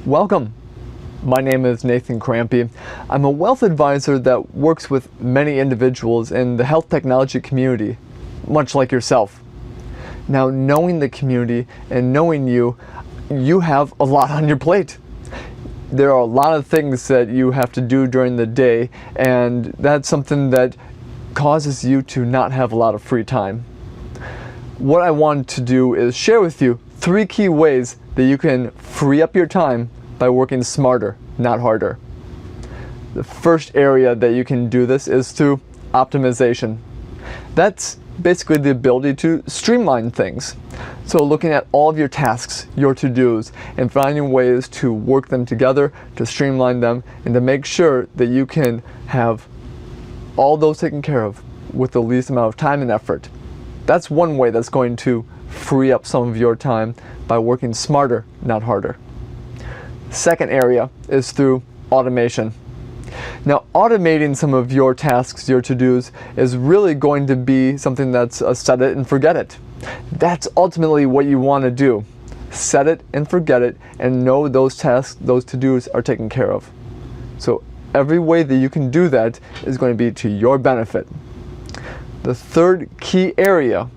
Welcome. My name is Nathan Crampy. I'm a wealth advisor that works with many individuals in the health technology community, much like yourself. Now, knowing the community and knowing you have a lot on your plate. There are a lot of things that you have to do during the day, and that's something that causes you to not have a lot of free time. What I want to do is share with you 3 key ways that you can free up your time by working smarter, not harder. The first area that you can do this is through optimization. That's basically the ability to streamline things. So looking at all of your tasks, your to-dos, and finding ways to work them together, to streamline them, and to make sure that you can have all those taken care of with the least amount of time and effort. That's one way that's going to free up some of your time by working smarter, not harder. Second area is through automation. Now, automating some of your tasks, your to-dos, is really going to be something that's a set it and forget it. That's ultimately what you want to do. Set it and forget it, and know those tasks, those to-dos are taken care of. So every way that you can do that is going to be to your benefit. The third key area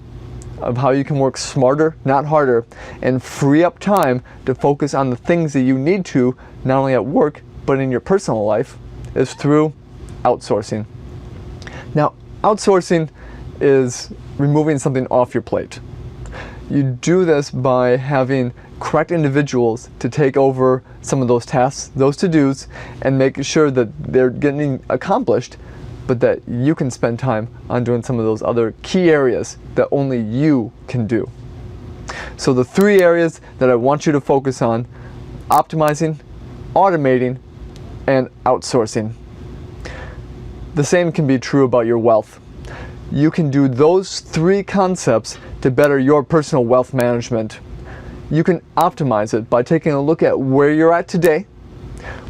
of how you can work smarter, not harder, and free up time to focus on the things that you need to, not only at work, but in your personal life, is through outsourcing. Now, outsourcing is removing something off your plate. You do this by having correct individuals to take over some of those tasks, those to-dos, and make sure that they're getting accomplished, but that you can spend time on doing some of those other key areas that only you can do. So the 3 areas that I want you to focus on: optimizing, automating, and outsourcing. The same can be true about your wealth. You can do those 3 concepts to better your personal wealth management. You can optimize it by taking a look at where you're at today,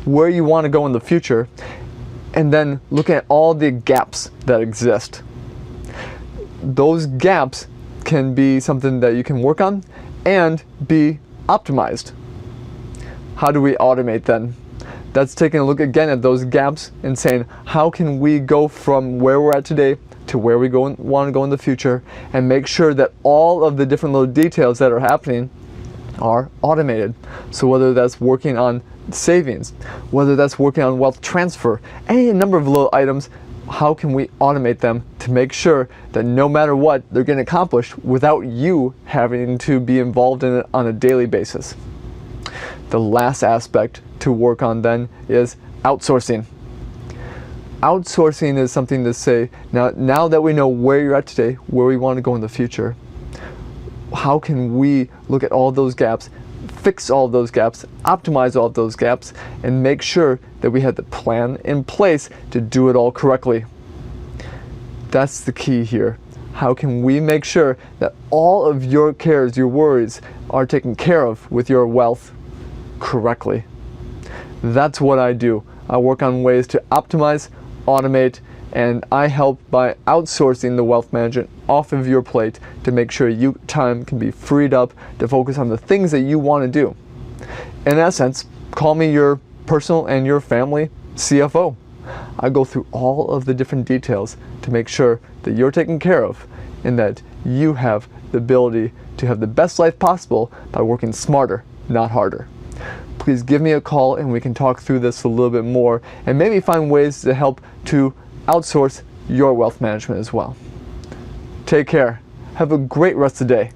where you want to go in the future, and then looking at all the gaps that exist. Those gaps can be something that you can work on and be optimized. How do we automate then? That's taking a look again at those gaps and saying, how can we go from where we're at today to where we want to go in the future, and make sure that all of the different little details that are happening are automated. So whether that's working on savings, whether that's working on wealth transfer, any number of little items, how can we automate them to make sure that no matter what, they're getting accomplished without you having to be involved in it on a daily basis. The last aspect to work on then is outsourcing. Outsourcing is something to say, now that we know where you're at today, where we want to go in the future, how can we look at all those gaps, fix all those gaps, optimize all of those gaps, and make sure that we have the plan in place to do it all correctly. That's the key here. How can we make sure that all of your cares, your worries, are taken care of with your wealth correctly? That's what I do. I work on ways to optimize, automate, and I help by outsourcing the wealth management off of your plate to make sure your time can be freed up to focus on the things that you want to do. In essence, call me your personal and your family CFO. I go through all of the different details to make sure that you're taken care of and that you have the ability to have the best life possible by working smarter, not harder. Please give me a call and we can talk through this a little bit more and maybe find ways to help to outsource your wealth management as well. Take care. Have a great rest of the day.